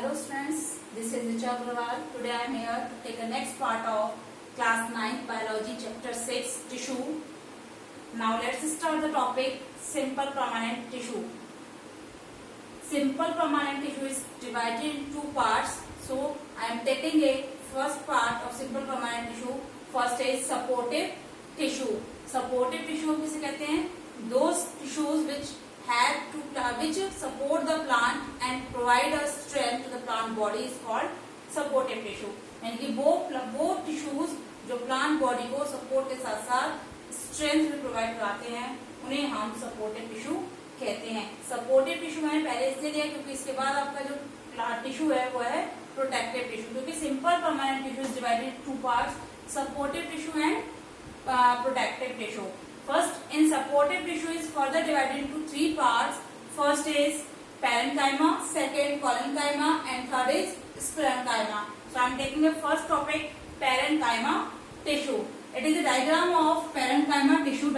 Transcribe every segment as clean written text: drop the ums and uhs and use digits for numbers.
Hello students, this is Richa Agrawal. Today I am here to take the next part of class 9 biology chapter 6 tissue. Now let's start the topic simple permanent tissue. Simple permanent tissue is divided in two parts. So I am taking a first part of simple permanent tissue. First is supportive tissue. Supportive tissue किसे कहते हैं? Those tissues which support the plant and provide a strength to the plant body is called supportive tissue. यानी कि वो tissues जो plant body को support के साथ साथ strength भी provide कराते हैं उन्हें हम supportive tissue कहते हैं. Supportive tissue मैंने पहले इसलिए लिया क्योंकि इसके बाद आपका जो plant tissue है वो है protective tissue. क्योंकि simple permanent tissue is divided into two parts, supportive tissue and protective tissue. First, in supportive tissue is further divided into three parts. First is parenchyma, second collenchyma, and third is sclerenchyma. So I am taking the first topic, parenchyma tissue. It is a diagram of parenchyma tissue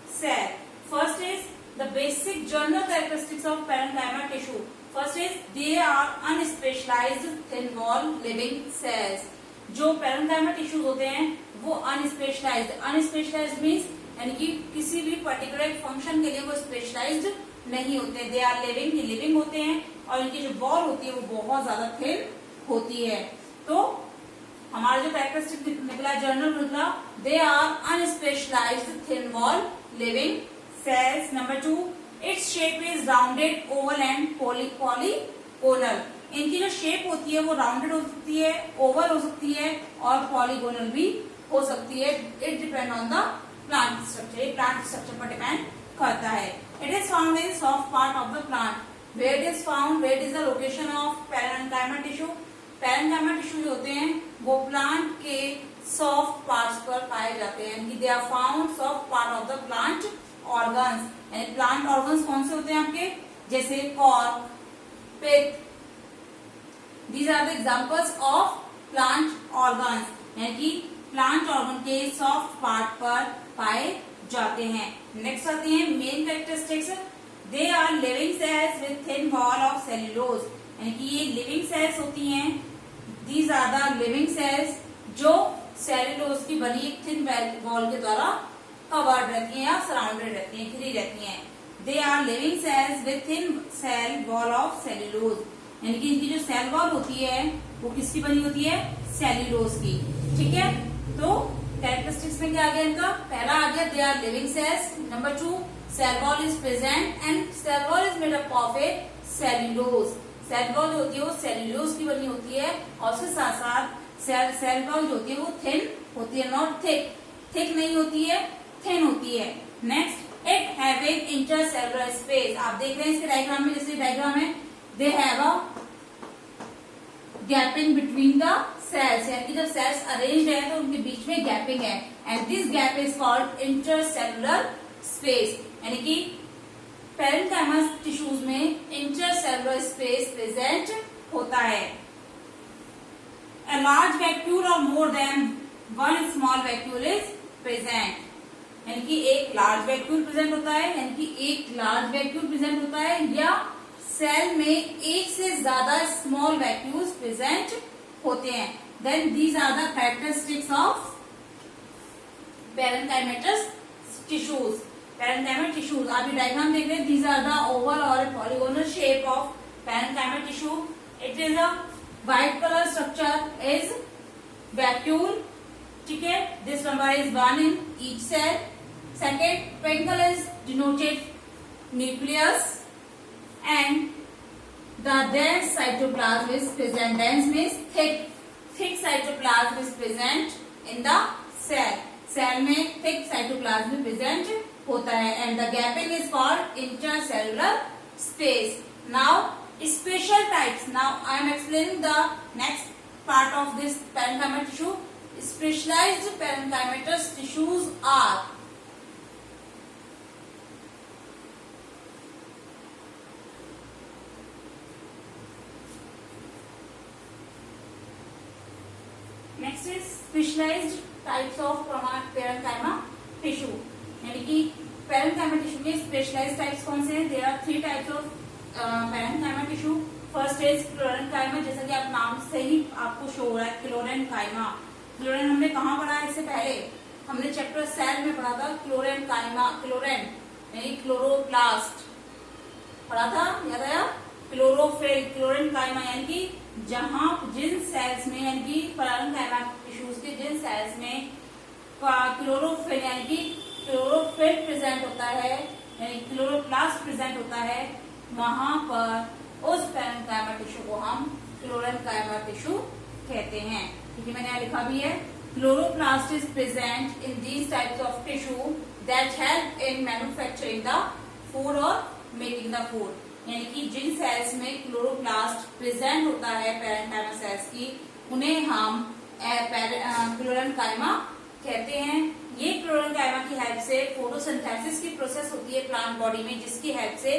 cell. First is the basic general characteristics of parenchyma tissue. First is they are unspecialized thin wall living cells. जो parenchyma tissues होते हैं वो अनस्पेशलाइज्ड means यानी कि किसी भी particular function के लिए वो स्पेशलाइज्ड नहीं होते. दे आर लिविंग होते हैं और इनकी जो वॉल होती है वो बहुत ज्यादा थिन होती है. तो हमारा जो कैरेक्टरिस्टिक निकला जनरल निकला, they are unspecialised thin wall living cells. Number 2, its shape is rounded oval and polygonal. इनकी जो शेप होती है वो राउंडेड हो सकती है, ओवल हो सकती है और पॉलीगोनल भी हो सकती है. It depend on the plant structure. ये प्लांट स्ट्रक्चर पर डिपेंड करता है. It is found in soft part of the plant. Where it is found, where is the location of parenchyma tissue. Parenchyma tissue जो होते हैं वो plant के soft parts पर पाए जाते हैं. They are found soft part of the plant organs. यानी प्लांट ऑर्गन्स कौन से होते हैं आपके, जैसे cork, pith. These are the examples of plant organs. यानी कि प्लांट ऑर्गन के सॉफ्ट पार्ट पर पाए जाते हैं. नेक्स्ट आती है main characteristics. They are living cells with thin wall of cellulose. यानी कि ये लिविंग सेल्स होती हैं. These are the living cells जो सेल्यूलोज की बनी एक थिन वॉल के द्वारा कवर्ड रहती हैं या सराउंडेड रहती हैं, घिरी रहती हैं. They are living cells with thin cell wall of cellulose. यानी कि इनकी जो सेल वॉल होती है वो किसकी बनी होती है, सेल्यूलोज की. ठीक है, तो कैरेक्टरिस्टिक्स में क्या आ गया इनका, पहला आ गया they are living cells. Number 2, cell wall is present and cell wall is made up of a cellulose. Cell wall जो होती है वो सेल्यूलोज की बनी होती है और उसके साथ साथ सेल वॉल जो होती है वो थिन होती है, नॉट थिक नहीं होती है, थिन होती है. Next, it having intercellular space. आप देख रहे हैं इसके डायग्राम में, जैसे डायग्राम है, they have a gaping between the cells. यानी कि जब सेल्स अरेंज्ड है तो उनके बीच में गैपिंग है and this gap is called intercellular space. यानी कि पैरेन्काइमा टिश्यूज में इंटरसेलुलर स्पेस प्रेजेंट होता है. A large vacuole or more than one small vacuole is present. यानी कि एक लार्ज वैक्यूल प्रेजेंट होता है, यानी कि एक लार्ज वैक्यूल प्रेजेंट होता है या सेल में एक से ज्यादा स्मॉल वैक्यूल्स प्रेजेंट होते हैं. Then these are the characteristics of parenchymatous tissues. Parenchyma tissues आप ये डायग्राम देख रहे हैं. दीज आर द ओवल और polygonal shape of parenchyma tissue. It is a white colour structure is vacuole. ठीक है, this number is 1 in each cell. Second, twinkle is denoted nucleus and the dense cytoplasm is present. Dense means thick cytoplasm is present in the cell. Cell में thick cytoplasm present होता है and the gapping is called intercellular space. Now special types. Now I am explaining the next part of this parenchyma tissue. Specialized parenchymatous tissues are next is specialized types of parenchyma tissue. यानी कि parenchyma tissue के specialized types कौन से हैं? There are 3 types of parenchyma tissue. First is क्लोरेन्काइमा, जैसा कि आप नाम से ही आपको शो हो रहा है क्लोरेन्काइमा। क्लोरेन हमने कहाँ पढ़ा है इससे पहले? हमने चैप्टर सेल में पढ़ा था क्लोरेन्काइमा, क्लोरेन यानी क्लोरोप्लास्ट पढ़ा था, याद आया? क्लोरोफिल, क्लोरेन्काइमा यानी कि जहां जिन सेल्स में यानी कि पैरेन्काइमा टिश्यूज के जिन सेल्स में क्लोरोफिल यानी कि क्लोरोफिल प्रेजेंट होता है यानी क्लोरोप्लास्ट प्रेजेंट होता है, वहां पर उस पैरेन्काइमा टिश्यू को हम क्लोरेन्काइमा टिश्यू कहते हैं। ठीक है, मैंने यहाँ लिखा भी है, chloroplast is present in these types of tissue that help in manufacturing the food और मेकिंग द फूड। यानी कि जिन सेल्स में क्लोरोप्लास्ट प्रेजेंट होता है पैरेन्काइमा सेल्स की, उन्हें हम क्लोरेन्काइमा कहते हैं। ये क्लोरेन्काइमा की हेल्प से फोटोसिंथेसिस की प्रोसेस होती है प्लांट बॉडी में, जिसकी हेल्प से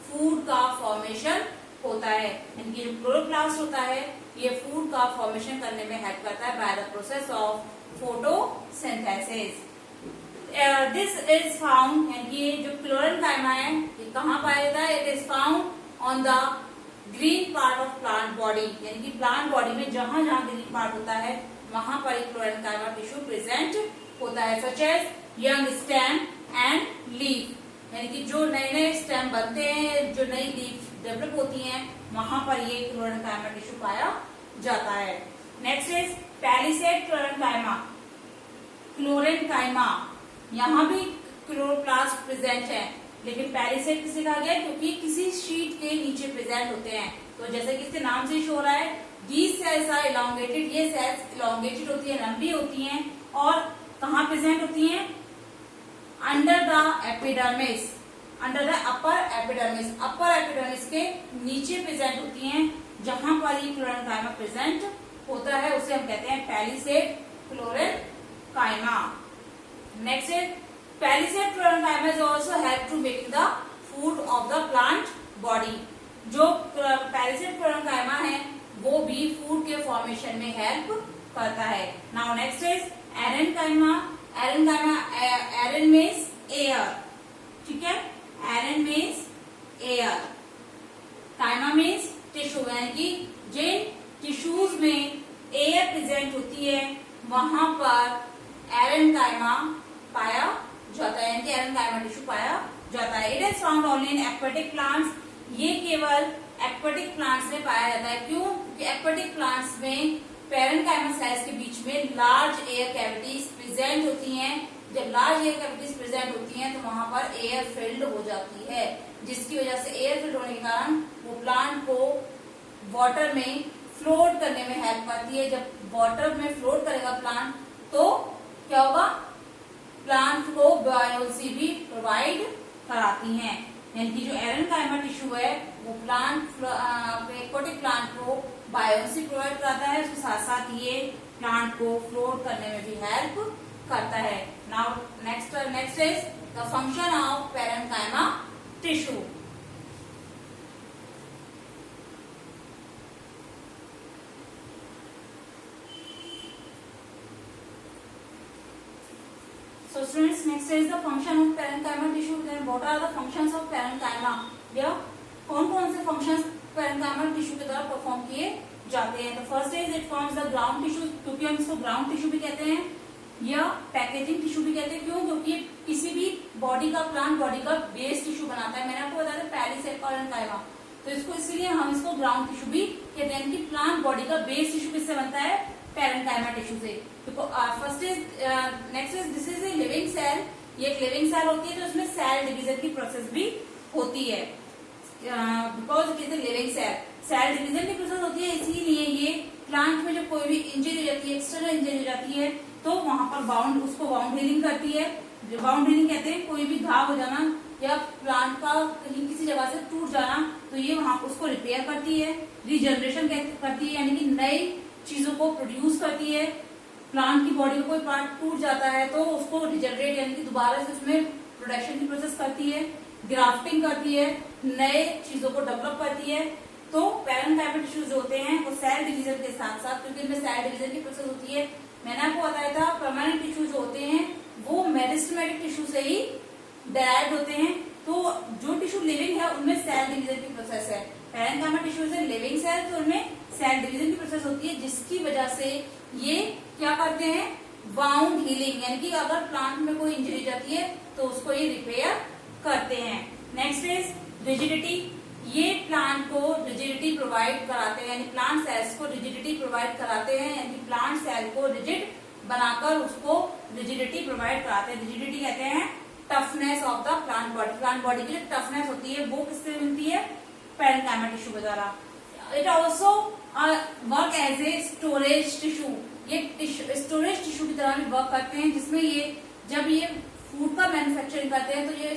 फूड का फॉर्मेशन होता है। यानी कि जो क्लोरोप्लास्ट होता है ये फूड का फॉर्मेशन करने में हेल्प करता है by the process of photosynthesis. This is found, यानी कि जो क्लोरेन्काइमा है ये कहाँ पाया जाता है? It is found on the green part of plant body, यानी कि प्लांट बॉडी में जहां जहां ग्रीन पार्ट होता है वहां पर क्लोरेन्काइमा टिश्यू प्रेजेंट होता है, such as young stem and leaf. यानी कि जो नए नए स्टेम बनते हैं, जो नई लीफ डेवलप होती हैं, वहां पर ये क्लोरेन्काइमा टिश्यू पाया जाता है। Next is palisade क्लोरेन्काइमा। क्लोरेन्काइमा यहाँ भी क्लोरोप्लास्ट प्रेजेंट है, लेकिन पैलिसेड किसे कहा गया? क्योंकि किसी शीट के नीचे प्रेजेंट होते हैं। तो जैसे कि इसके नाम से शो हो रहा है, दीज सेल्स आर इलोंगेटेड, ये सेल्स इलोंगेटेड होती है, लंबी होती हैं, और कहाँ प्रेजेंट होती हैं? Under the epidermis, under the upper epidermis, upper epidermis के नीचे प्रेजेंट होती हैं, जहां पर ये क्लोरेन्काइमा प्रेजेंट होता है उसे हम कहते हैं palisade chlorenchyma. Next is palisade chlorenchyma is also help to making the food of the plant body. जो पैलिसेड क्लोरेन्काइमा है वो भी फूड के फॉर्मेशन में हेल्प करता है। Now next is एरेन्काइमा। एरेन्काइमा, एरेन means air, ठीक है, एरेन मीन्स एयर, काइमा मीन्स टिश्यू, यानी कि जिन टिश्यूज में एयर प्रेजेंट होती है वहां पर एरेन्काइमा पाया जाता है, यानी कि एरेन्काइमा टिश्यू पाया जाता है। It is found only in aquatic plants. ये केवल एक्वेटिक प्लांट्स में पाया जाता है। क्यों? क्योंकि एक्वेटिक प्लांट्स में पैरेन्काइमा सेल्स के बीच में लार्ज एयर कैविटीज प्रेजेंट होती हैं। जब लार्ज एयर कैविटीज प्रेजेंट होती हैं तो वहां पर एयर फिल्ड हो जाती है, जिसकी वजह से एयर फिल्ड होने के कारण वो प्लांट को वाटर में फ्लोट करने में हेल्प करती है। जब वाटर में फ्लोट करेगा प्लांट तो क्या होगा? प्लांट को बायोसी भी प्रोवाइड कराती हैं। यानी कि जो एरेन्काइमा टिश्यू है वो प्लांट एक्वेटिक प्लांट को बायोसी प्रोवाइड कराता है, उसके साथ साथ ये प्लांट को फ्लोट करने में भी हेल्प करता है। Now next is the function of parenchyma tissue. So students, next is the function of parenchyma tissue. Then what are the functions of parenchyma? या कौन कौन से functions parenchyma tissue के द्वारा परफॉर्म किए जाते हैं? तो first is it forms the ground tissue, क्योंकि हम इसको ग्राउंड टिश्यू भी कहते हैं या पैकेजिंग टिश्यू भी कहते हैं। क्यों? क्योंकि किसी भी बॉडी का, प्लांट बॉडी का बेस टिश्यू बनाता है। मैंने आपको बताया था पैलिसेड पैरेन्काइमा, तो इसको इसलिए हम इसको ग्राउंड टिश्यू भी कहते हैं कि प्लांट बॉडी का बेस टिश्यू किससे बनता है? पैरेन्काइमा टिश्यू से। First is next is this is a living cell. ये एक लिविंग सेल होती है तो उसमें सेल डिवीजन की प्रोसेस भी होती है, because it is a living cell. Cell division की प्रोसेस होती है, इसीलिए ये प्लांट में जब कोई भी इंजरी हो जाती है, एक्सटर्नल इंजरी हो जाती है, तो वहां पर उसको बाउंड हीलिंग करती है। जो बाउंड हीलिंग कहते हैं कोई भी घाव हो जाना या प्लांट का कहीं किसी जगह से टूट जाना, तो ये वहां उसको रिपेयर करती है, रिजनरेशन करती है, यानी कि नई चीजों को प्रोड्यूस करती है। प्लांट की बॉडी का कोई पार्ट टूट जाता है तो उसको रिजनरेट यानी कि दोबारा से उसमें प्रोडक्शन की प्रोसेस करती है, ग्राफ्टिंग करती है, नए चीजों को डेवलप करती है। तो पैरेन्काइमा टिश्यूज होते हैं वो सेल डिवीजन के साथ साथ, क्योंकि इनमें सेल डिवीजन की प्रोसेस होती है, मैंने आपको बताया था परमानेंट टिश्यूज होते हैं वो मेरिस्टेमेटिक टिश्यू से ही डेराइव्ड होते हैं, तो जो टिश्यू लिविंग है उनमें सेल डिवीजन की प्रोसेस है। Parenchyma tissue is living cell, तो उनमें सेल डिवीजन की प्रोसेस होती है, जिसकी वजह से ये क्या करते हैं, वाउंड हीलिंग, यानी कि अगर प्लांट में कोई इंजरी जाती है तो उसको ये रिपेयर करते हैं। Next is rigidity. ये प्लांट को रिजिडिटी प्रोवाइड कराते हैं, यानी प्लांट सेल्स को रिजिडिटी प्रोवाइड कराते हैं, यानी प्लांट सेल को रिजिड बनाकर उसको रिजिडिटी प्रोवाइड कराते हैं। रिजिडिटी कहते हैं toughness of the plant body. Plant body की जो टफनेस होती है वो किससे मिलती है, पैरेन्काइमा टिश्यू के द्वारा। It also work as a storage tissue. ये स्टोरेज टिश्यू की तरह भी वर्क करते हैं, जिसमें ये जब ये फूड का मैन्युफैक्चरिंग करते हैं तो ये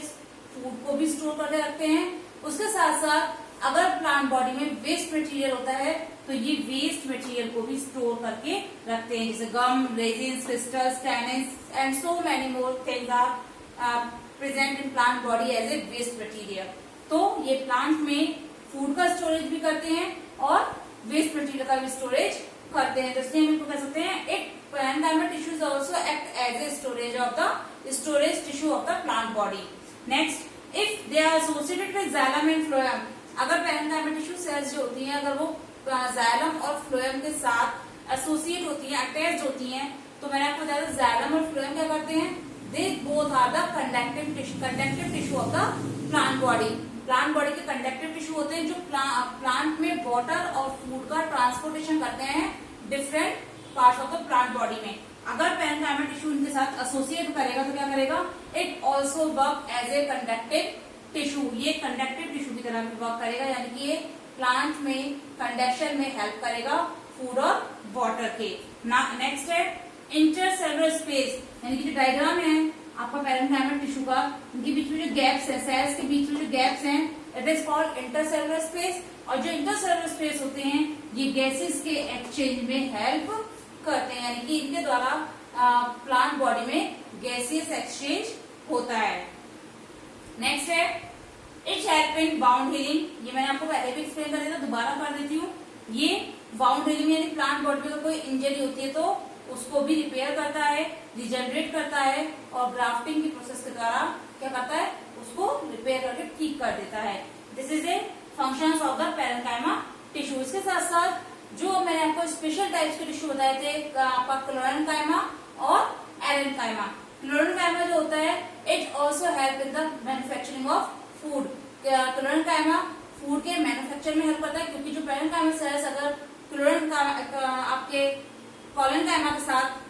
फूड को भी स्टोर करके रखते हैं। उसके साथ साथ अगर प्लांट बॉडी में वेस्ट मटेरियल होता है तो ये वेस्ट मटेरियल को भी स्टोर करके रखते हैं, जैसे gum, resins, crystals, tannins and so many more things are present in plant body as a waste material. तो ये प्लांट में फूड का स्टोरेज भी करते हैं और वेस्ट मटेरियल का भी स्टोरेज करते हैं। जैसे हम इनको कह सकते हैं एक parenchyma tissue is also act as a storage of the storage tissue of the plant body. Next, if they are associated with xylem and phloem. अगर पैरेन्काइमा टिश्यू सेल्स जो होती हैं अगर वो जाइलम और फ्लोएम के साथ एसोसिएट होती हैं, अटैच्ड होती हैं, तो मैंने आपको बताया था जाइलम और फ्लोएम क्या करते हैं, they both are the conductive tissue of the plant body. Plant body के कंडक्टिव टिश्यू होते हैं जो प्लांट में वाटर और फूड का ट्रांसपोर्टेशन करते हैं different parts of the plant body में। अगर पैरेन्काइमा टिश्यू इनके साथ एसोसिएट करेगा तो क्या करेगा, it also work as a conductive tissue. ये कंडक्टिव टिश्यू की तरह भी वर्क करेगा, यानी कि ये प्लांट में कंडक्शन में हेल्प करेगा फूड और वाटर के। नेक्स्ट है इंटरसेलुलर स्पेस, यानी कि जो डायग्राम है आपका पैरेन्काइमा टिश्यू का, इनके बीच में जो गैप्स है, सेल्स के बीच में जो गैप्स हैं, it is called intercellular space. और जो इंटरसेलुलर स्पेस होते हैं ये गैसेस के एक्सचेंज में हेल्प करते हैं, यानी कि इनके द्वारा प्लांट बॉडी में गैसियस एक्सचेंज होता है। नेक्स्ट है it help in bound healing. ये मैंने आपको पहले भी एक्सप्लेन कर दिया था, दोबारा कर देती हूँ। ये बाउंड हीलिंग यानी प्लांट बॉडी में कोई इंजरी होती है तो उसको भी रिपेयर करता है, रिजनरेट करता है और ग्राफ्टिंग की प्रोसेस के द्वारा क्या करता है, उसको रिपेयर करके ठीक कर देता है। This is A functions of the parenchyma tissue. इसके साथ साथ जो मैंने आपको स्पेशल टाइप्स के टिश्यू बताए थे, आपका क्लोरेन्काइमा और एरेन्काइमा। क्लोरेन्काइमा जो होता है it also help in the manufacturing of food. क्लोरेन्काइमा food के मैन्युफैक्चर में हेल्प करता है, क्योंकि जो पैरेन्काइमा सेल्स अगर आपके कॉलेनकाइमा के साथ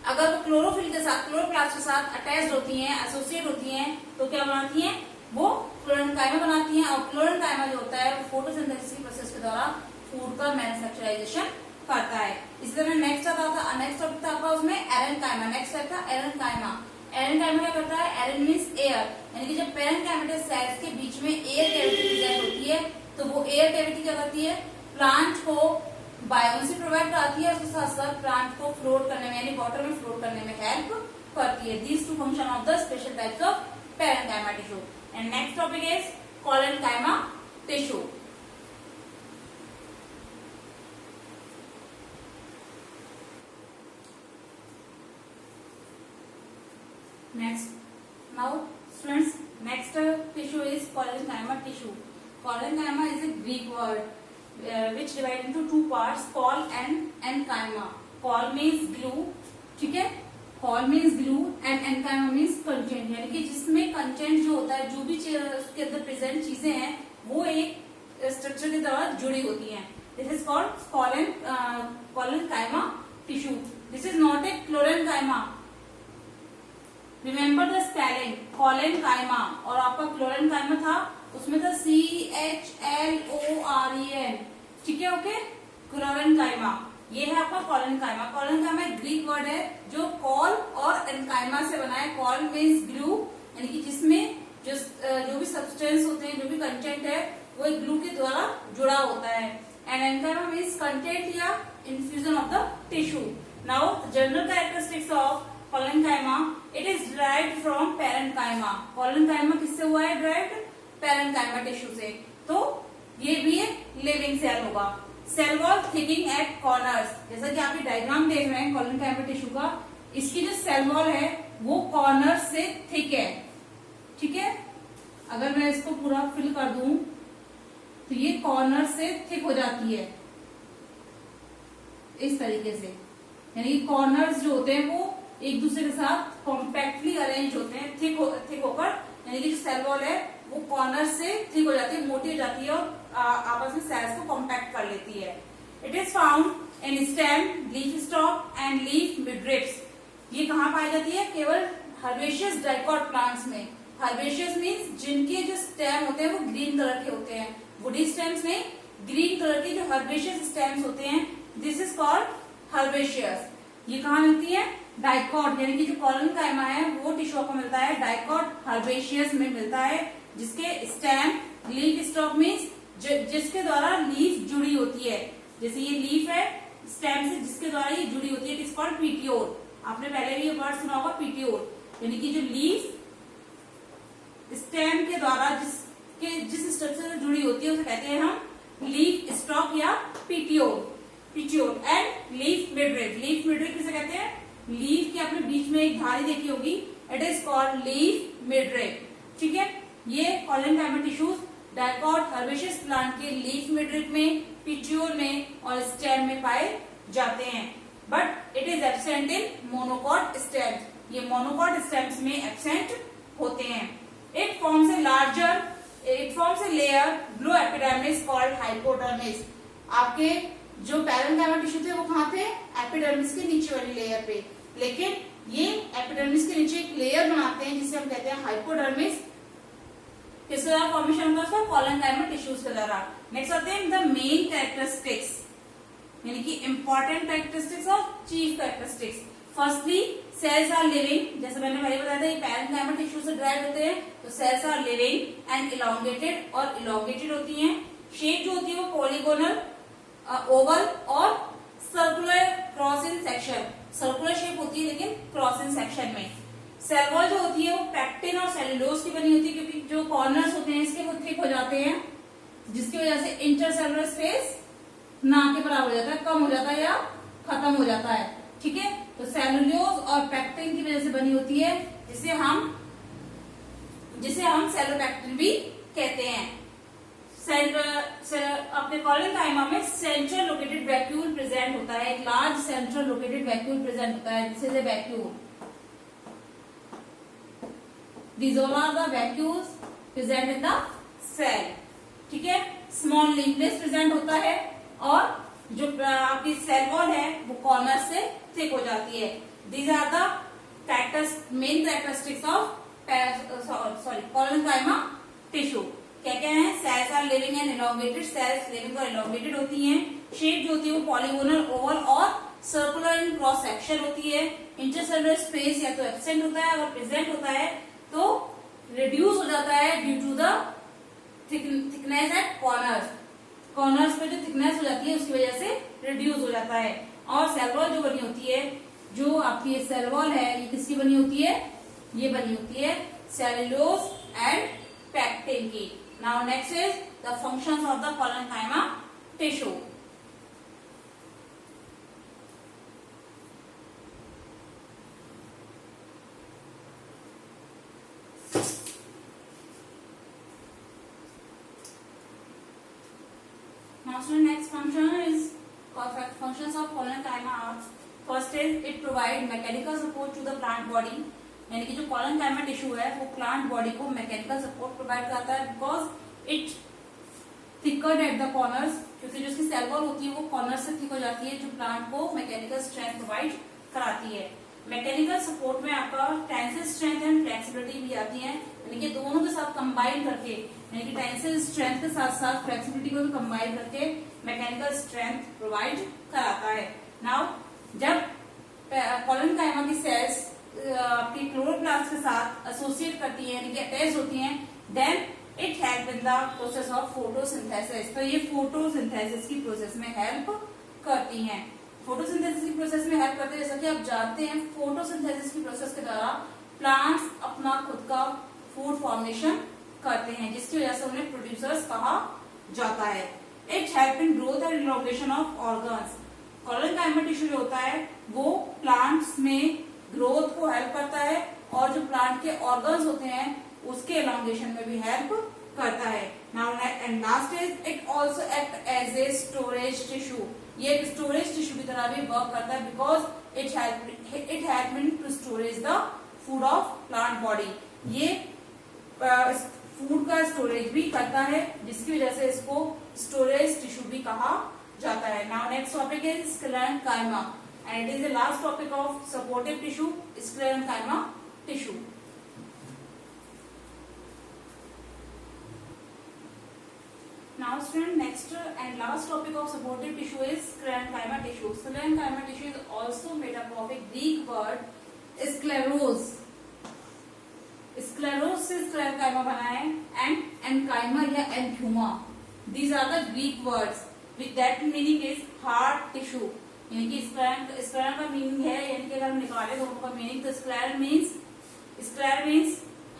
अगर वो क्लोरोफिल के साथ, क्लोरोप्लास्ट के साथ अटैच्ड होती हैं, एसोसिएट होती हैं, तो क्या बनाती हैं, वो क्लोरेन्काइमा बनाती हैं। और क्लोरेन्काइमा जो होता है वो फोटोसिंथेसिस की प्रोसेस के द्वारा फूड का मैन्युफैक्चराइजेशन करता है। इसी तरह नेक्स्ट टॉपिक था आपका उसमें एरेन्काइमा। नेक्स्ट था एरेन्काइमा। एरेन्काइमा क्या करता है, एरेन मीन्स एयर, यानी कि जब पैरेन्काइमेटस सेल्स के बीच में एयर कैविटी प्रेजेंट होती है तो वो एयर कैविटी क्या करती है, प्लांट को बायोमेसी प्रोवाइड कराती है, उसके साथ साथ प्लांट को फ्लोट करने में यानी वाटर में फ्लोट करने में हेल्प करती है। These two function of the special types of parenchyma tissue. And next topic is collenchyma tissue. Now students, next tissue is collenchyma tissue. Collenchyma is a Greek word which divided into two parts, col and enchyma. Col means glue, ठीक है, col means glue and enchyma means content, यानी कि जिसमें content जो होता है, जो भी उसके अंदर प्रेजेंट चीजें हैं वो एक स्ट्रक्चर की तरह जुड़ी होती हैं। This is called collenchyma tissue. This is not a chlorenchyma. Remember the spelling, collenchyma और आपका क्लोरेनकाइमा था, उसमें था CHLOREN, ठीक है, ओके। क्लोरेनकाइमा ये है आपका कॉलेनकाइमा। कॉलेनकाइमा एक ग्रीक वर्ड है जो कॉल और एनकाइमा से बना है। कॉल मीन्स ग्लू, यानी कि जिसमें जो भी सब्सटेंस होते हैं, जो भी कंटेंट है वो एक ग्लू के द्वारा जुड़ा होता है। एंड एनकाइमा मीन्स कंटेंट या infusion of the tissue. Now general characteristics of collenchyma, it is derived from parenchyma. Collenchyma किससे हुआ है डिराइव्ड, पैरेन्काइमा टिश्यू से। तो ये भी एक लिविंग सेल होगा। Cell wall thicking at corners, जैसा कि आप ये डायग्राम देख रहे हैं कॉलेनकाइमा टिश्यू का, इसकी जो सेल वॉल है वो कॉर्नर से थिक है, ठीक है। अगर मैं इसको पूरा फिल कर दूं तो ये कॉर्नर से थिक हो जाती है इस तरीके से, यानी कॉर्नर्स जो होते हैं वो एक दूसरे के साथ कॉम्पैक्टली अरेंज होते हैं, थिक होकर, यानी कि जो सेल वॉल है वो कॉर्नर से थिक हो जाती है, मोटी हो जाती है और आपस में सेल्स को कॉम्पैक्ट कर लेती है। It is found in stem, leaf stalk and leaf midribs. ये कहाँ पाई जाती है? केवल हर्बेशियस डाइकॉट प्लांट्स में। हर्बेशियस मीन्स जिनके जो स्टेम होते हैं वो ग्रीन कलर के होते हैं। वुडी स्टेम्स में ग्रीन कलर के जो हर्बेशियस स्टेम्स होते हैं, दिस इज कॉल्ड हर्बेशियस। ये कहाँ मिलती है? डाइकॉट, यानी कि जो कॉलनकाइमा है वो टिश्यू आपको मिलता है डाइकॉट हर्बेशियस में मिलता है, जिसके स्टेम, लीफ स्टॉक मीन्स जिसके द्वारा लीफ जुड़ी होती है। जैसे ये लीफ है स्टेम से जिसके द्वारा ये जुड़ी होती है, इट इज कॉल्ड पीटियोल। आपने पहले भी ये वर्ड सुना होगा पीटियोल, यानी कि जो लीफ स्टेम के द्वारा जिस स्ट्रक्चर से जुड़ी होती है उसे कहते हैं हम लीफ स्टॉक या petiole and leaf midrib. Leaf midrib किसे कहते हैं? लीफ के आपने बीच में एक धारी देखी होगी, it is called leaf midrib. ठीक है, ये collenchyma tissues dicot herbaceous plant के लीफ मिडरिप में, पीटियोल में और स्टेम में पाए जाते हैं, but it is absent in monocot stems. ये मोनोकॉट स्टेम्स में एब्सेंट होते हैं। It forms a layer below epidermis called hypodermis. आपके जो पैरेन्काइमा टिश्यू थे वो कहाँ थे? एपिडर्मिस के नीचे वाली लेयर पे, लेकिन ये एपिडर्मिस के नीचे एक लेयर बनाते हैं जिसे हम कहते हैं हाइपोडर्मिस। किस द्वारा फॉर्मेशन होता है उसका? कॉलनकाइमा टिश्यूज के द्वारा। नेक्स्ट आते हैं द मेन कैरेक्टरिस्टिक्स, यानी कि इंपॉर्टेंट कैरेक्टरिस्टिक्स और chief characteristics. Firstly cells are living, जैसे मैंने पहले बताया था ये पैरेन्काइमा टिश्यू से ड्राइव होते हैं, तो cells are living and elongated और इलॉन्गेटेड होती हैं। शेप जो होती है वो पॉलीगोनल, ओवल और circular cross in section. Circular shape होती है लेकिन क्रॉस इन सेक्शन में। सेल वॉल जो होती है वो पैक्टिन और सेलुलोज की बनी होती है, क्योंकि जो कॉर्नर्स होते हैं इसके वो थिक हो जाते हैं, जिसकी वजह से इंटरसेलुलर स्पेस ना के बराबर हो जाता है, कम हो जाता है या खत्म हो जाता है। ठीक है, तो सेलुलोज और पैक्टिन की वजह से बनी होती है, जिसे हम सेलोपैक्टिन भी कहते हैं। अपने कॉलनकाइमा में सेंट्रल लोकेटेड वैक्यूल प्रेजेंट होता है, एक large central located vacuole present होता है, this is a vacuole. These all are the vacuoles present in the cell. ठीक है, स्मॉल लीफलेस प्रेजेंट होता है और जो आपकी सेल वॉल है वो कॉर्नर से थिक हो जाती है। These are the main characteristics of collenchyma tissue. क्या क्या है? Cells are living and elongated, cells living और इलॉन्गेटेड होती हैं। शेप जो होती है वो पॉलीगोनल, ओवल और सर्कुलर इन क्रॉस सेक्शन होती है। इंटरसेलुलर स्पेस या तो एब्सेंट होता है, अगर प्रेजेंट होता है तो रिड्यूस हो जाता है due to the thickness at corners पे जो थिकनेस हो जाती है उसकी वजह से रिड्यूस हो जाता है। और सेल वॉल जो बनी होती है, जो आपकी सेल वॉल है ये किसकी बनी होती है? ये बनी होती है सेलुलोज एंड पैक्टिन की। Now next is the functions of the collenchyma tissue. Now, so next function is functions of collenchyma are, first is it provide mechanical support to the plant body, यानी कि जो collenchyma tissue है वो plant body को mechanical support provide करता है, because it thickened at the corners, क्योंकि जो इसकी सेल वॉल होती है वो कॉर्नर से थिक हो जाती है, जो प्लांट को मैकेनिकल स्ट्रेंथ प्रोवाइड कराती है। मैकेनिकल सपोर्ट में आपका टेंसिल स्ट्रेंथ एंड फ्लेक्सिबिलिटी भी आती है, यानी कि दोनों के साथ कंबाइन करके, यानी कि टेंसिल स्ट्रेंथ के साथ साथ फ्लेक्सिबिलिटी को भी कंबाइन करके मैकेनिकल स्ट्रेंथ प्रोवाइड कराता है। नाउ जब कॉलनकाइमा की सेल्स आपकी क्लोरोप्लास्ट के साथ एसोसिएट करती है, यानी कि अटैच होती हैं, then it help in the process of photosynthesis. तो ये फोटोसिंथेसिस की प्रोसेस में हेल्प करती हैं। फोटोसिंथेसिस की प्रोसेस में हेल्प करते हैं, जैसा कि आप जानते हैं फोटोसिंथेसिस की प्रोसेस के द्वारा प्लांट्स अपना खुद का फूड फॉर्मेशन करते हैं, जिसकी वजह से उन्हें प्रोड्यूसर्स कहा जाता है। It help in growth and elongation of organs. Collenchyma tissue जो होता है वो प्लांट्स में ग्रोथ को हेल्प करता है और जो प्लांट के ऑर्गन्स होते हैं उसके एलोंगेशन में भी हेल्प करता है। Now and last is it also act as a storage tissue. ये एक स्टोरेज टिश्यू की तरह भी वर्क करता है because it help to storage the food of plant body. ये फूड का स्टोरेज भी करता है जिसकी वजह से इसको स्टोरेज टिश्यू भी कहा जाता है। Now next topic is sclerenchyma and it is the last topic of supportive tissue, sclerenchyma tissue. Now student, next and last topic of supportive tissue is sclerenchyma tissue. Sclerenchyma tissue is also made up of a Greek word scleros. Scleros से sclerenchyma बना है and enchyma या enchyma. These are the Greek words. With that meaning is hard tissue. यानी कि scleren का meaning है, यानी कि अगर हम निकाले दोनों का मीनिंग तो scleren means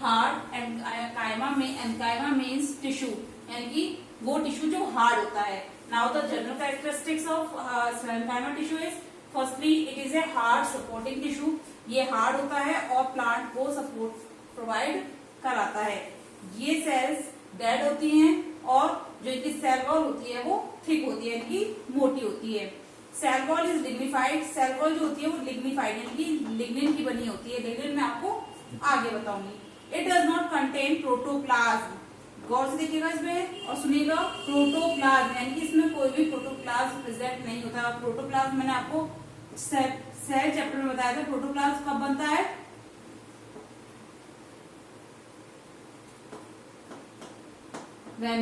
hard and enchyma means tissue. यानी कि वो टिश्यू जो हार्ड होता है। Now the general characteristics of sclerenchyma tissue is firstly it is a hard supporting tissue. ये हार्ड होता है और प्लांट को सपोर्ट प्रोवाइड कराता है। ये सेल्स डेड होती हैं और जो इनकी सेल वॉल होती है वो थिक होती है, यानी कि मोटी होती है। Cell wall is lignified. Cell wall जो होती है वो लिग्निफाइड यानी कि लिग्निन की बनी होती है। लिग्निन मैं आपको आगे बताऊंगी। It does not contain protoplasm. गौर से देखिएगा इसमें और सुनिएगा, प्रोटोप्लाज्म यानी कि इसमें कोई भी प्रोटोप्लाज्म प्रेजेंट नहीं होता। प्रोटोप्लाज्म मैंने आपको सेल चैप्टर में बताया था। प्रोटोप्लाज्म कब बनता है? when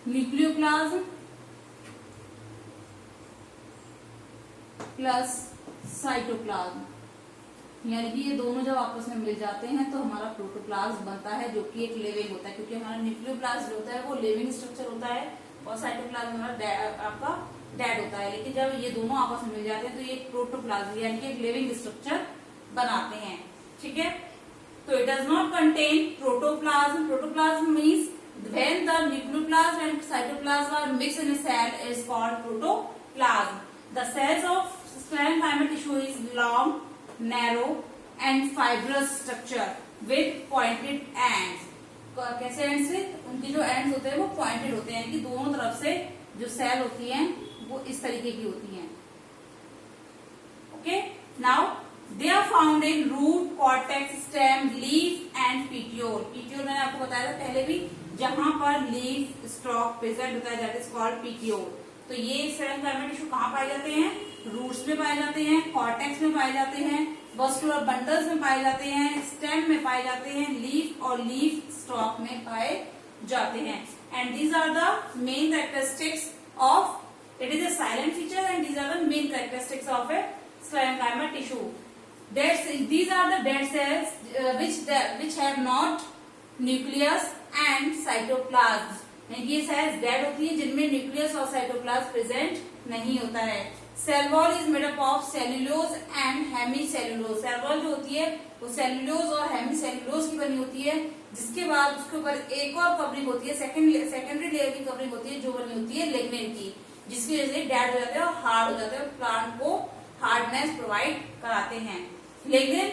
न्यूक्लियोप्लाज्म प्लस साइटोप्लाज्म, यानी कि ये दोनों जब आपस में मिल जाते हैं तो हमारा प्रोटोप्लाज्म बनता है, जो कि एक लिविंग होता है। क्योंकि हमारा न्यूक्लियोप्लाज्म जो होता है वो लिविंग स्ट्रक्चर होता है और साइटोप्लाज्म हमारा आपका डेड होता है। लेकिन जब ये दोनों आपस में मिल जाते हैं तो ये प्रोटोप्लाज्म यानी कि एक लिविंग स्ट्रक्चर बनाते हैं। ठीक है, तो it does not contain protoplasm. Protoplasm means when the nucleoplasm and cytoplasm are mixed in a cell is called protoplasm. The cells of sclerenchyma tissue is long, narrow and fibrous structure with pointed ends. कैसे ends से? उनकी जो ends होते हैं वो pointed होते हैं, यानी कि दोनों तरफ से जो सेल होती हैं वो इस तरीके की होती हैं। Okay, now they are found in root, cortex, stem, leaf and petiole. Petiole मैंने आपको बताया था पहले भी, जहां पर लीफ स्टॉक प्रेजेंट होता है, दैट इज कॉल्ड पीटियोल। तो ये स्क्लेरेंकाइमा टिश्यू कहाँ पाए जाते हैं? रूट्स में पाए जाते हैं, कॉर्टेक्स में पाए जाते हैं, वस्कुलर बंडल्स में पाए जाते हैं, स्टेम में पाए जाते हैं, लीफ और लीफ स्टॉक में पाए जाते हैं। And these are the main characteristics of, it is a silent feature and these are the main characteristics of a sclerenchyma tissue. These are the dead cells which have not nucleus and cytoplasm. यानी कि ये sales dead होती है जिनमें nucleus और cytoplasm present नहीं होता है। Cell wall is made up of cellulose and hemicellulose. Cell wall जो होती है वो सेल्यूलोज और हेमीसेल्यूलोज की बनी होती है, जिसके बाद उसके ऊपर एक और कवरिंग होती है, सेकेंडरी लेयर की कवरिंग होती है जो बनी होती है लिग्निन की, जिसकी वजह से डेड हो जाते हैं और हार्ड हो जाते हैं, प्लांट को हार्डनेस प्रोवाइड कराते हैं। लिग्निन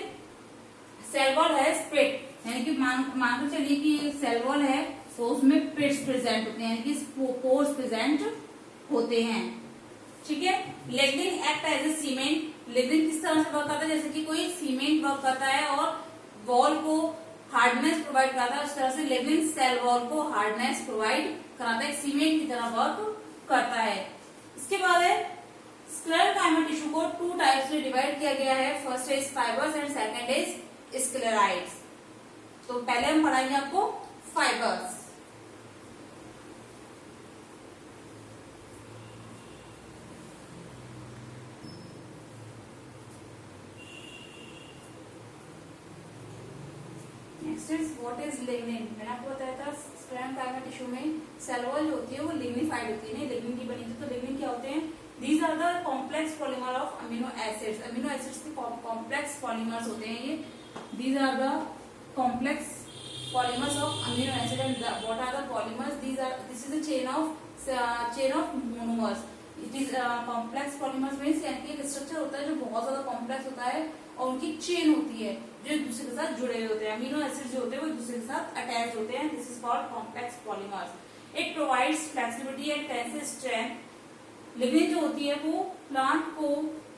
सेल वॉल है स्पिट, यानी कि मान के चलिए कि सेल वॉल है तो उसमें पिट्स प्रेजेंट होते हैं, यानी कि पोर्स प्रेजेंट होते हैं। ठीक है, lignin act as a cement. Lignin किस तरह से वर्क करता है? जैसे कि कोई सीमेंट वर्क करता है और वॉल को हार्डनेस प्रोवाइड कराता है, उस तरह से लिग्निन सेल वॉल को हार्डनेस प्रोवाइड कराता है, सीमेंट की तरह वर्क करता है। इसके बाद है स्क्लेरेंकाइमा टिश्यू को टू टाइप्स में डिवाइड किया गया है। First is fibres and second is sclereids. तो पहले हम पढ़ाएंगे आपको fibres. Next is what is lignin. मैंने आपको बताया था स्क्लेरेंकाइमा टिश्यू में सेल वॉल जो होती है वो लिग्निफाइड होती है, नहीं लिग्निन की बनी थी। तो लिग्निन क्या होते हैं? These are the complex polymer of amino acids. Amino acids के complex polymers होते हैं ये। These are the complex polymers of amino acid. And what are the polymers? This is a chain of monomers. It is complex polymers means यानी कि एक structure होता है जो बहुत ज्यादा कॉम्प्लेक्स होता है और उनकी चेन होती है जो एक दूसरे के साथ जुड़े हुए होते हैं। अमीनो एसिड जो होते हैं वो एक दूसरे के साथ अटैच होते हैं। This is called complex polymers. It provides flexibility and tensile strength. Lignin जो होती है वो प्लांट को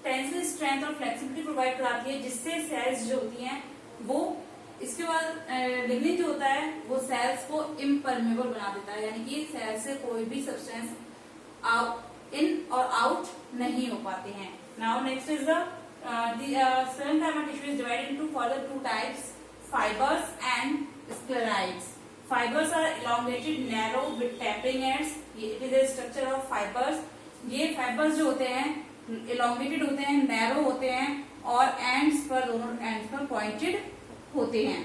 टेंसिल स्ट्रेंथ और फ्लेक्सिबिलिटी प्रोवाइड कराती है, जिससे सेल्स जो होती हैं वो, इसके बाद लिग्निन जो होता है वो सेल्स को इम्परमेबल बना देता है, यानी कि सेल से कोई भी सब्सटेंस इन और आउट नहीं हो पाते हैं। Now next is the parenchyma tissue is divided into further two types, fibers and sclerites. Fibers are elongated, narrow with tapering ends. It is a structure of fibers. ये fibers जो होते हैं elongated होते हैं, narrow होते हैं और ends पर, दोनों ends पर pointed होते हैं।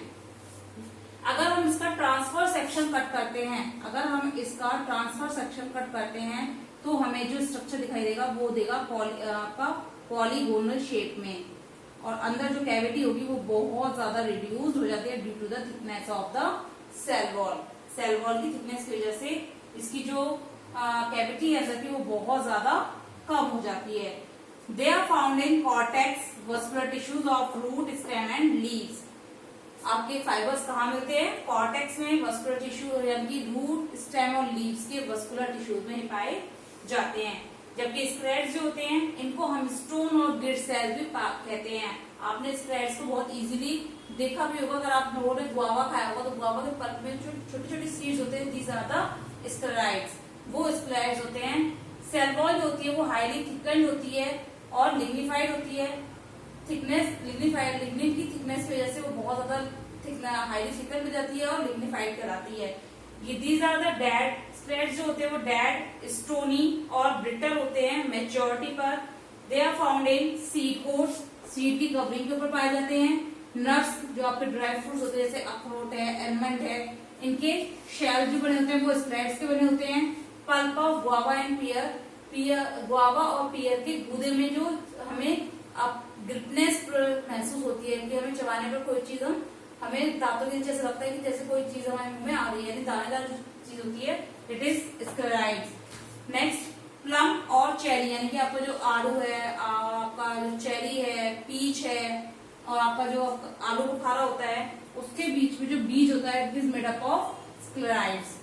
अगर हम इसका ट्रांसफर सेक्शन कट करते हैं, तो हमें जो स्ट्रक्चर दिखाई देगा वो देगा आपका पॉलीगोनल शेप में, और अंदर जो कैविटी होगी वो बहुत ज्यादा रिड्यूस हो जाती है due to the thickness of the cell wall. Cell wall की थिकनेस की वजह से इसकी जो कैविटी है अंदर की वो बहुत ज्यादा कम हो जाती है। They are found in cortex, vascular tissues of root, stem and leaves. आपके फाइबर्स कहाँ मिलते हैं? कॉर्टेक्स में, वस्कुलर टिश्यू यानी कि रूट, स्टेम और लीव्स के वस्कुलर टिश्यूज में पाए जाते हैं। जबकि स्क्लेराइड्स जो होते हैं इनको हम स्टोन और ग्रिड सेल भी कहते हैं। आपने स्क्लेराइड्स को बहुत इजीली देखा भी होगा, अगर आप लोगों ने गुआवा खाया होगा तो गुआवा के पल्प में छोटी छोटी सीड्स होते हैं, दीज आर द स्क्लेराइड्स, वो स्क्लेराइड्स होते हैं। सेल वॉल जो होती है वो हाईली थिकन्ड होती है और लिग्निफाइड होती है। लिग्निन की थिकनेस की वजह से वो बहुत ज्यादा हाईली थिकन हो जाती है और लिग्निफाइड कहलाती है। ये these are the dead sclereids जो होते हैं वो डेड, स्टोनी और ब्रिटल होते हैं मैच्योरिटी पर। They are found in seed coats, seed की कवरिंग के ऊपर पाए जाते हैं। नट्स जो आपके ड्राई फ्रूट्स होते हैं जैसे अखरोट है, एलमंड है, इनके शेल जो बने होते हैं वो स्क्लेराइड्स के बने होते हैं। Pulp of guava and pear, guava और पियर के गूदे में जो हमें ग्रिपनेस महसूस होती है कि हमें चबाने पर कोई चीज हमें दांतों के नीचे ऐसा लगता है कि जैसे कोई चीज हमारे मुंह में आ रही है, यानी दानेदार जो चीज होती है, it is sclereids. Next plum और चेरी, यानी कि आपका जो आड़ू है, आपका जो चेरी है, पीच है और आपका जो आलू बुखारा होता है उसके बीच में जो बीज होता है it is made up of sclereids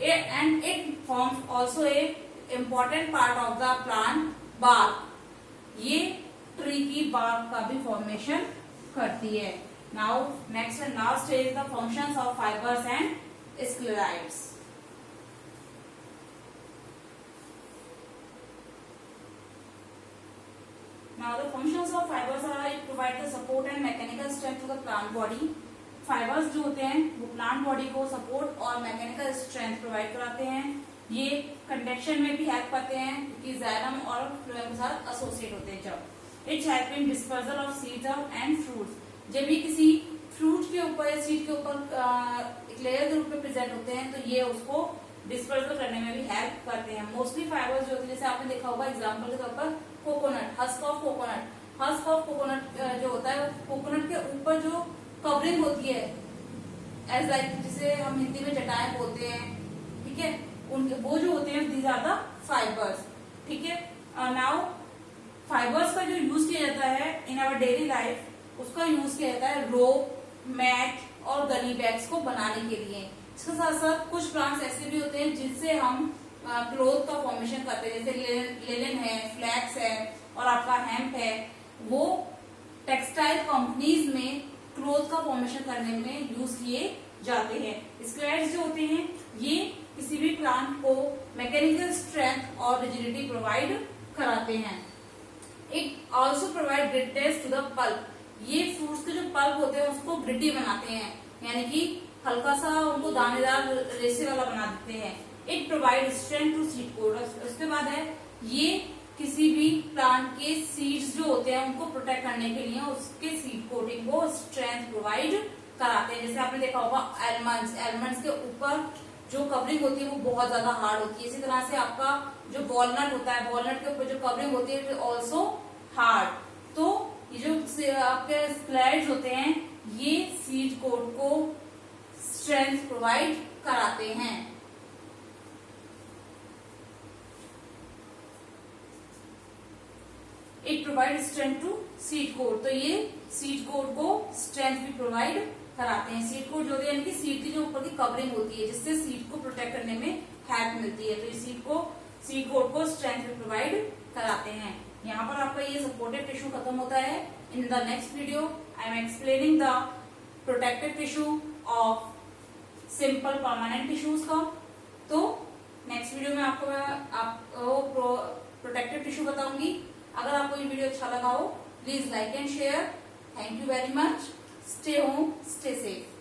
and it forms also a important part of the plant bark. ये ट्री की बार्क का भी फॉर्मेशन करती है। Now next and last is the functions of fibres and sclereids. Now the functions of fibers are it provide the support and mechanical strength to the plant body. Fibers जो होते हैं वो plant body को support और mechanical strength provide कराते हैं। ये conduction में भी हेल्प करते हैं क्योंकि जाइलम और फ्लोएम के साथ एसोसिएट होते हैं। जब it's help in dispersal of seeds and fruits, जब भी किसी फ्रूट के ऊपर या सीड के ऊपर एक लेयर के रूप में प्रेजेंट होते हैं तो ये उसको डिस्पर्सल करने में भी हेल्प करते हैं। मोस्टली फाइबर्स जो होते हैं जैसे आपने देखा होगा एग्जाम्पल के तौर पर कोकोनट, हस्क ऑफ कोकोनट जो होता है कोकोनट के ऊपर जो कवरिंग होती है एज लाइक जिसे हम हिंदी में जटाएं बोलते हैं, ठीक है, उनके वो जो होते हैं दीज आर द फाइबर्स, ठीक है। नाउ फाइबर्स का जो यूज किया जाता है इन आवर डेली लाइफ, उसका यूज किया जाता है रोप, मैट और गनी बैग्स को बनाने के लिए। इसके साथ साथ कुछ प्लांट्स ऐसे भी होते हैं जिनसे हम क्लोथ का फॉर्मेशन करते हैं, जैसे लिनन है, फ्लैक्स है और आपका हेम्प है। वो टेक्सटाइल कंपनीज में क्लोथ का फॉर्मेशन करने में यूज किए जाते हैं। स्क्लेराइड्स जो होते हैं ये किसी भी प्लांट को मैकेनिकल स्ट्रेंथ और रिजिडिटी प्रोवाइड कराते हैं। It also provide grittiness to the pulp. ये फ्रूट्स के जो पल्प होते हैं उसको ग्रिटी बनाते हैं, यानी कि हल्का सा उनको दानेदार रेसे वाला बना देते हैं। It provide strength to seed coat. उसके बाद है ये किसी भी प्लांट के सीड्स जो होते हैं उनको प्रोटेक्ट करने के लिए उसके सीड कोटिंग को स्ट्रेंथ प्रोवाइड कराते हैं। जैसे आपने देखा होगा एलमंड्स के ऊपर जो कवरिंग होती है वो बहुत ज्यादा हार्ड होती है। इसी तरह से आपका जो वॉलनट होता है, वॉलनट के ऊपर जो कवरिंग होती है इट ऑल्सो हार्ड। तो ये जो आपके स्क्लेराइड्स होते हैं ये सीड कोट को स्ट्रेंथ प्रोवाइड कराते हैं। It provides strength to seed coat, तो ये सीट कोट को स्ट्रेंथ भी प्रोवाइड कराते हैं। सीट कोट जो यानी कि सीट की जो ऊपर की कवरिंग होती है जिससे सीट को प्रोटेक्ट करने में हेल्प मिलती है, तो ये सीट कोट को स्ट्रेंथ भी प्रोवाइड कराते हैं। यहाँ पर आपका ये सपोर्टिव टिश्यू खत्म होता है। In the next video I am explaining the protective tissue of simple permanent tissues का। तो नेक्स्ट वीडियो में आपको प्रोटेक्टिव टिश्यू बताऊंगी। अगर आपको ये वीडियो अच्छा लगा हो please like and share. Thank you very much. Stay home, stay safe.